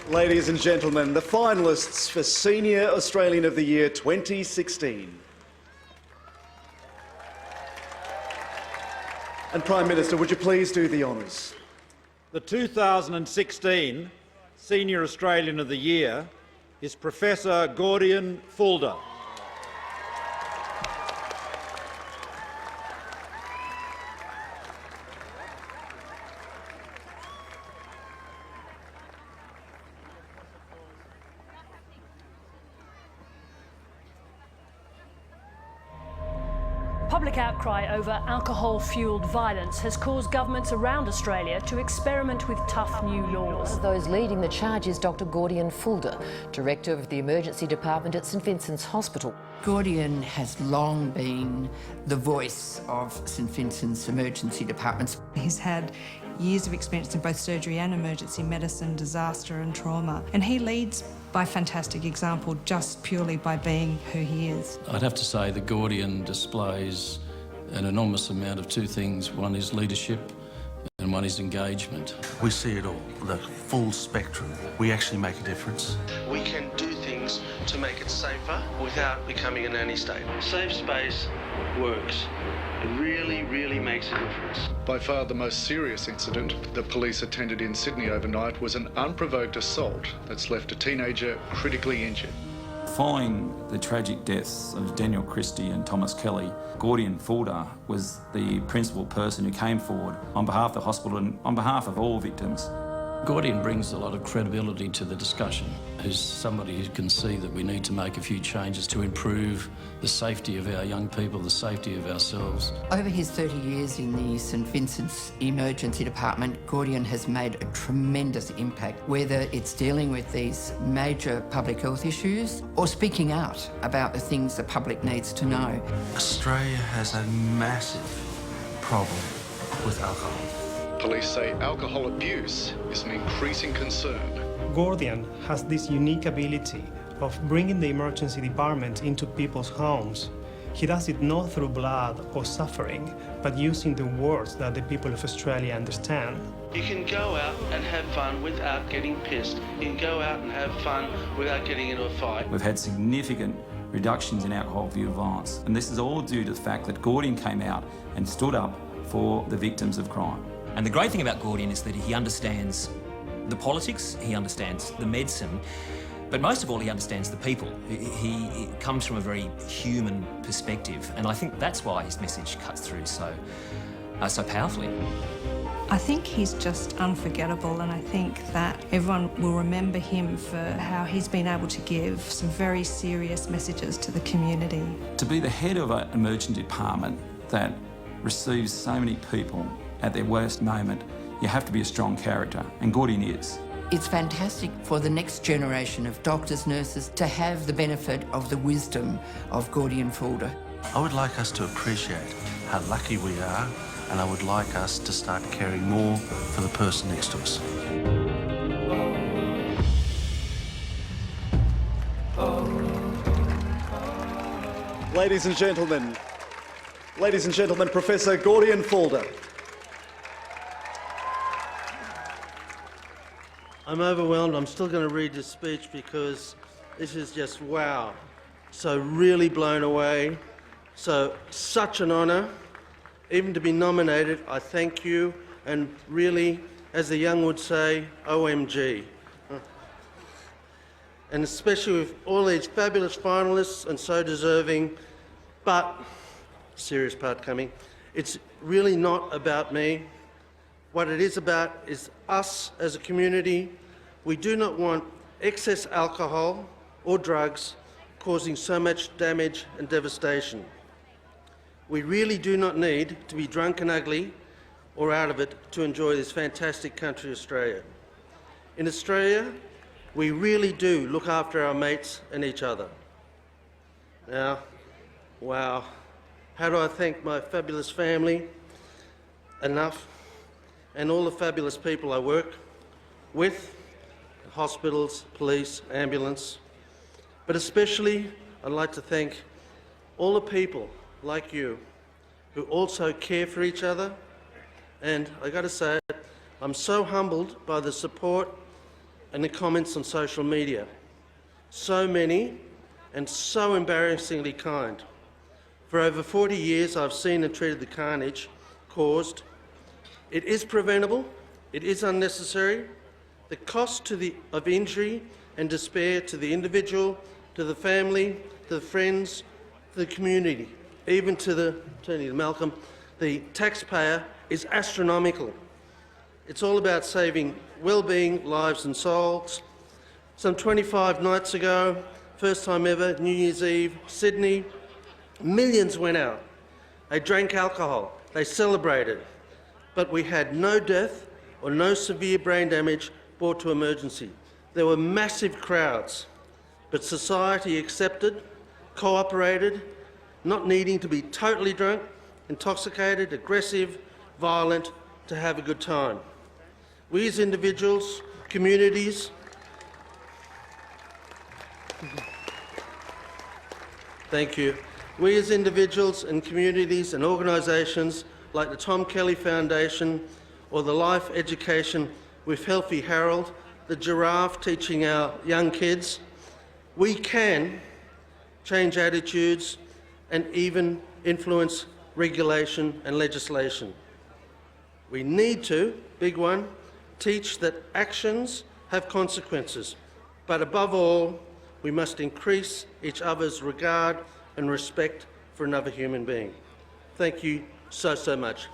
Ladies and gentlemen, the finalists for Senior Australian of the Year 2016. And Prime Minister, would you please do the honours? The 2016 Senior Australian of the Year is Professor Gordian Fulde. Public outcry over alcohol-fuelled violence has caused governments around Australia to experiment with tough new laws. Those leading the charge is Dr Gordian Fulde, Director of the Emergency Department at St Vincent's Hospital. Gordian has long been the voice of St Vincent's emergency departments. He's had years of experience in both surgery and emergency medicine, disaster and trauma. And he leads by fantastic example just purely by being who he is. I'd have to say that Gordian displays an enormous amount of two things. One is leadership and one is engagement. We see it all, the full spectrum. We actually make a difference. We can do things to make it safer without becoming a nanny state. Safe space works. It really, really makes a difference. By far the most serious incident the police attended in Sydney overnight was an unprovoked assault that's left a teenager critically injured. Following the tragic deaths of Daniel Christie and Thomas Kelly, Gordian Fulde was the principal person who came forward on behalf of the hospital and on behalf of all victims. Gordian brings a lot of credibility to the discussion. He's somebody who can see that we need to make a few changes to improve the safety of our young people, the safety of ourselves. Over his 30 years in the St Vincent's Emergency Department, Gordian has made a tremendous impact, whether it's dealing with these major public health issues or speaking out about the things the public needs to know. Australia has a massive problem with alcohol. Police say alcohol abuse is an increasing concern. Gordian has this unique ability of bringing the emergency department into people's homes. He does it not through blood or suffering, but using the words that the people of Australia understand. You can go out and have fun without getting pissed. You can go out and have fun without getting into a fight. We've had significant reductions in alcohol-fuelled violence, and this is all due to the fact that Gordian came out and stood up for the victims of crime. And the great thing about Gordian is that he understands the politics, he understands the medicine, but most of all, he understands the people. He comes from a very human perspective, and I think that's why his message cuts through so powerfully. I think he's just unforgettable, and I think that everyone will remember him for how he's been able to give some very serious messages to the community. To be the head of an emergency department that receives so many people at their worst moment, you have to be a strong character, and Gordian is. It's fantastic for the next generation of doctors, nurses, to have the benefit of the wisdom of Gordian Fulde. I would like us to appreciate how lucky we are, and I would like us to start caring more for the person next to us. Ladies and gentlemen, Professor Gordian Fulde. I'm overwhelmed. I'm still going to read this speech because this is just wow. So really blown away. Such an honour. Even to be nominated, I thank you, and really, as the young would say, OMG. And especially with all these fabulous finalists and so deserving, but, serious part coming, it's really not about me. What it is about is us as a community. We do not want excess alcohol or drugs causing so much damage and devastation. We really do not need to be drunk and ugly or out of it to enjoy this fantastic country, Australia. In Australia, we really do look after our mates and each other. Now, wow, how do I thank my fabulous family enough, and all the fabulous people I work with, hospitals, police, ambulance, but especially I'd like to thank all the people like you who also care for each other, and I got to say it, I'm so humbled by the support and the comments on social media. So many and so embarrassingly kind. For over 40 years, I've seen and treated the carnage caused. It is preventable, it is unnecessary. The cost of injury and despair to the individual, to the family, to the friends, to the community, even turning to Malcolm, the taxpayer, is astronomical. It's all about saving well-being, lives and souls. Some 25 nights ago, first time ever, New Year's Eve, Sydney, millions went out. They drank alcohol, they celebrated, but we had no death or no severe brain damage brought to emergency. There were massive crowds, but society accepted, cooperated, not needing to be totally drunk, intoxicated, aggressive, violent, to have a good time. We as individuals, communities, thank you. We as individuals and communities and organisations like the Tom Kelly Foundation or the Life Education with Healthy Harold, the giraffe teaching our young kids, we can change attitudes and even influence regulation and legislation. We need to, big one, teach that actions have consequences, but above all, we must increase each other's regard and respect for another human being. Thank you so much.